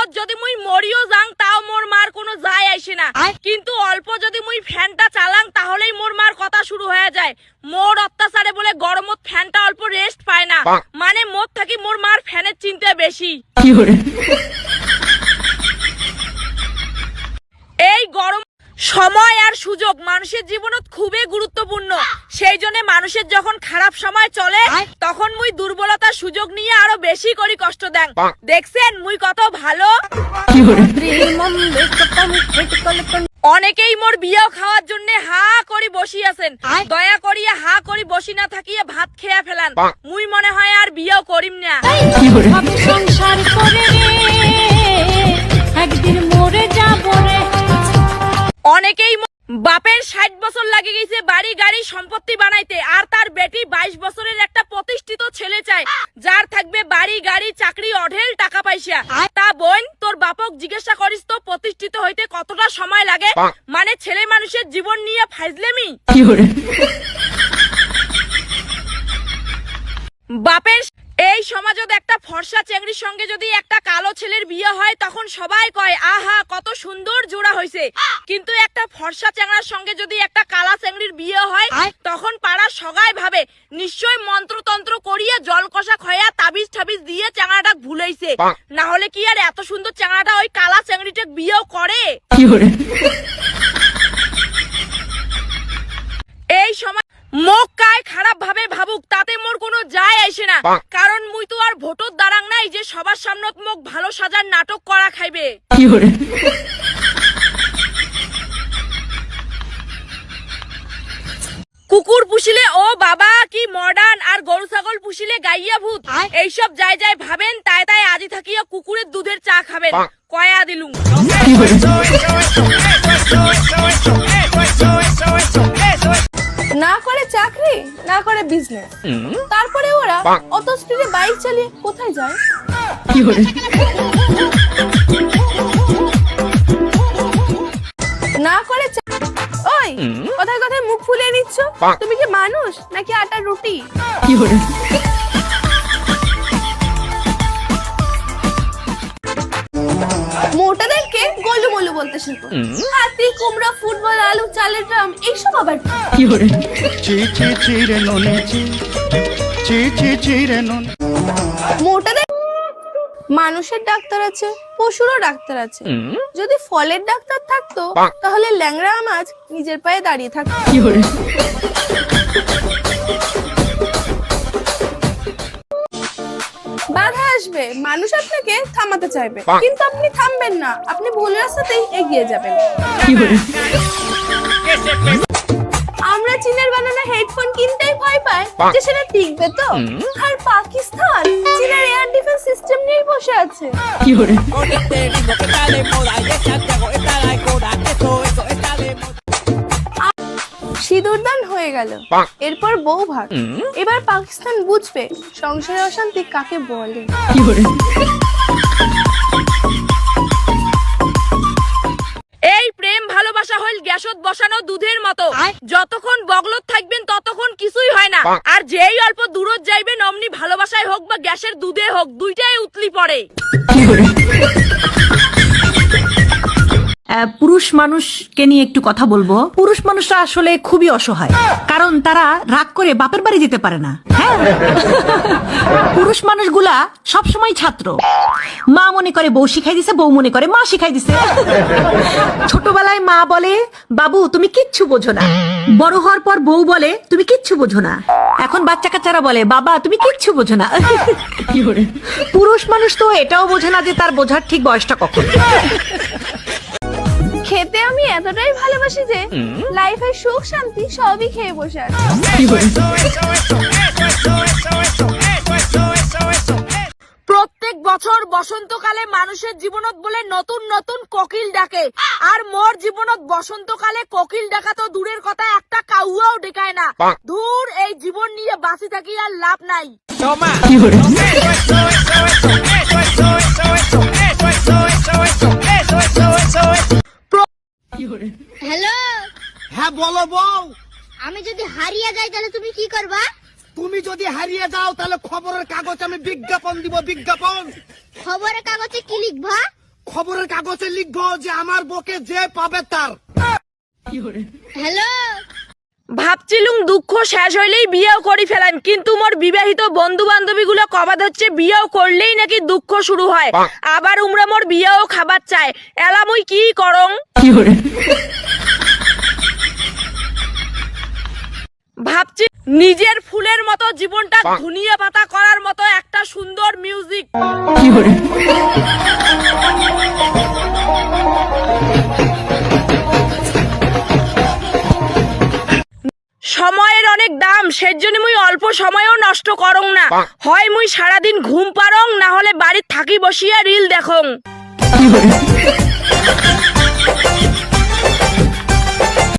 রোদত যদি মুই মরিও যাং তাও মোর মার কোনো যায় আসে না, কিন্তু অল্প যদি মুই ফ্যানটা চালাং তাহলেই মোর মার কথা শুরু হয়ে যায়। মোর অত্যাচারে বলে গরমত ফ্যানটা অল্প রেস্ট পায় না, মানে মোর থাকি মোর মার ফ্যানের চিন্তা বেশি। এই গরম সময় আর সুযোগ মানুষের জীবনত খুবই গুরুত্বপূর্ণ। সেই জন্য মানুষের যখন খারাপ সময় চলে তখন মুই দুর্বলতার সুযোগ নিয়ে আরো বেশি করে কষ্ট দেন। দেখছেন মুই কত ভালো। অনেকেই মোর বিয়ে খাওয়ার জন্য হা করি বসি আছেন, দয়া করিয়া হা করি বসি না থাকিয়ে ভাত খেয়ে ফেলান। মুই মনে হয় আর বিয়েও করিম না। সংসার করে একদিন মরে যাবো রে। অনেকেই বাপের 60 বছর লাগে গেছে বাড়ি গাড়ি সম্পত্তি বানাইতে, আর তার বেটি 22 বছরের একটা প্রতিষ্ঠিত ছেলে চায় যার থাকবে বাড়ি গাড়ি চাকরি অঢেল টাকা পয়সা। তা বোন তোর বাপক জিজ্ঞাসা করিস তো প্রতিষ্ঠিত হইতে কতটা সময় লাগে, মানে ছেলে মানুষের জীবন নিয়ে ফাইজলেমি। বাপের এই সমাজত একটা ফর্সা চেংড়ির সঙ্গে যদি একটা কালো ছেলের বিয়ে হয় তখন সবাই কয় আহা কত সুন্দর জোড়া হয়েছে, কিন্তু একটা ফর্সা চেংড়ার সঙ্গে যদি একটা কালা চেংড়ির বিয়ে হয় তখন পাড়ার সবাই ভাবে নিশ্চয় মন্ত্রতন্ত্র করিয়ে জল কষা খয়া তাবিজ ঠাবিজ দিয়ে চেংড়াটা ভুলাইছে, না হলে কি আর এত সুন্দর চেংড়াটা ওই কালা চেংড়িটা বিয়েও করে। এই সময় মোক কায় খারাপ ভাবে ভাবুক তাতে মোর কোনো যায় আসে না, কারণ মুই তো আর ভোটর দাঁড়াং নাই যে সবার সামনত মোক ভালো সাজার নাটক করা খাইবে। কুকুর পুষিলে ও বাবা কি মডার্ন, আর গরু ছাগল পুষিলে গাইয়া ভূত। এইসব যাই যাই ভাবেন তাই তাই আজি থাকিয়া কুকুরের দুধের চা খাবেন। কয়া দিলুম না করে চাকরি না করে বিজনেস, তারপরে ওরা অত স্পিডে বাইক চালিয়ে কোথায় যায়? না করে ওই কথায় কথায় মুখ ফুলিয়ে নিচ্ছ, তুমি কি মানুষ নাকি আটার রুটি? মোটাদেরকে গোলু মোলু বলতে শেখো। হাতি কুমড়া ফুটবল আলু চালের ড্রাম এইসব আবার মোটাদের মানুষের ডাক্তার আছে, পশুরও ডাক্তার আছে। যদি ফলের ডাক্তার থাকতো তাহলে ল্যাংড়া মাছ নিজের পায়ে দাঁড়িয়ে থাকতো। বাধা আসবে, মানুষ আপনাকে থামাতে চাইবে, কিন্তু আপনি থামবেন না, আপনি ভুল রাস্তাতেই এগিয়ে যাবেন। আমরা চীনের বানানো হেডফোন কিনতেই ভয় পাই যে সেটা টিকবে তো, আর পাকিস্তান চীনের এয়ার ডিফেন্স সিস্টেম নিয়ে বসে আছে। সিঁদুরদান হয়ে গেল, এরপর বউ ভাগ। এবার পাকিস্তান বুঝবে সংসারে অশান্তি কাকে বলে। এই প্রেম ভালোবাসা হইল গ্যাসত বসানো দুধের মতো, যতক্ষণ বগলত থাকবেন ততক্ষণ কিছুই হয় না, আর যেই অল্প দূরত যাইবেন অমনি ভালোবাসায় হোক বা গ্যাসের দুধে হোক দুইটাই উতলি পড়ে। পুরুষ মানুষকে নিয়ে একটু কথা বলবো। পুরুষ মানুষরা আসলে খুবই অসহায়, কারণ তারা রাগ করে বাপের বাড়ি যেতে পারে না। হ্যাঁ, পুরুষ মানুষগুলা সবসময় ছাত্র, মা মনে করে বউ শিখাই দিছে, বউ মনে করে মা শিখাই দিছে। ছোটবেলায় মা বলে বাবু তুমি কিচ্ছু বোঝো না, বড় হওয়ার পর বউ বলে তুমি কিচ্ছু বোঝো না, এখন বাচ্চা কাচ্চারা বলে বাবা তুমি কিচ্ছু বোঝো না। পুরুষ মানুষ তো এটাও বোঝে না যে তার বোঝার ঠিক বয়সটা কখন। খেতে আমি এতটাই ভালোবাসি যে লাইফের সুখ শান্তি সবই খেয়ে বসে আছি। প্রত্যেক বছর বসন্তকালে মানুষের জীবনত বলে নতুন নতুন কোকিল ডাকে, আর মোর জীবনত বসন্তকালে কোকিল ডাকা তো দূরের কথা একটা কাউয়াও ডেকায় না। দূর এই জীবন নিয়ে বাঁচি থাকি আর লাভ নাই। হ্যালো, হ্যাঁ বলো বউ। আমি যদি হারিয়ে যাই তাহলে তুমি কি করবা? তুমি যদি হারিয়ে যাও তাহলে খবরের কাগজ আমি বিজ্ঞাপন দিব। বিজ্ঞাপন খবরের কাগজে কি লিখবা? খবরের কাগজে লিখবো যে আমার বকে যে পাবে তার। হ্যালো, ভাবছিলুম দুঃখ শেষ হইলেই বিয়েও করি ফেলেন, কিন্তু মোর বিবাহিত বন্ধু বান্ধবী গুলো কবাদ হচ্ছে বিয়েও করলেই নাকি দুঃখ শুরু হয়, আবার উমরা মোর বিয়েও খাবার চায়। এলা মুই কি করং? ভাবছি নিজের ফুলের মতো জীবনটা ধুনিয়া পাতা করার মতো একটা সুন্দর মিউজিক। সময়ের অনেক দাম, সেজন্য মুই অল্প সময়ও নষ্ট করং না। হয় মুই সারাদিন ঘুম পারং, না হলে বাড়ির থাকি বসিয়া রিল দেখং।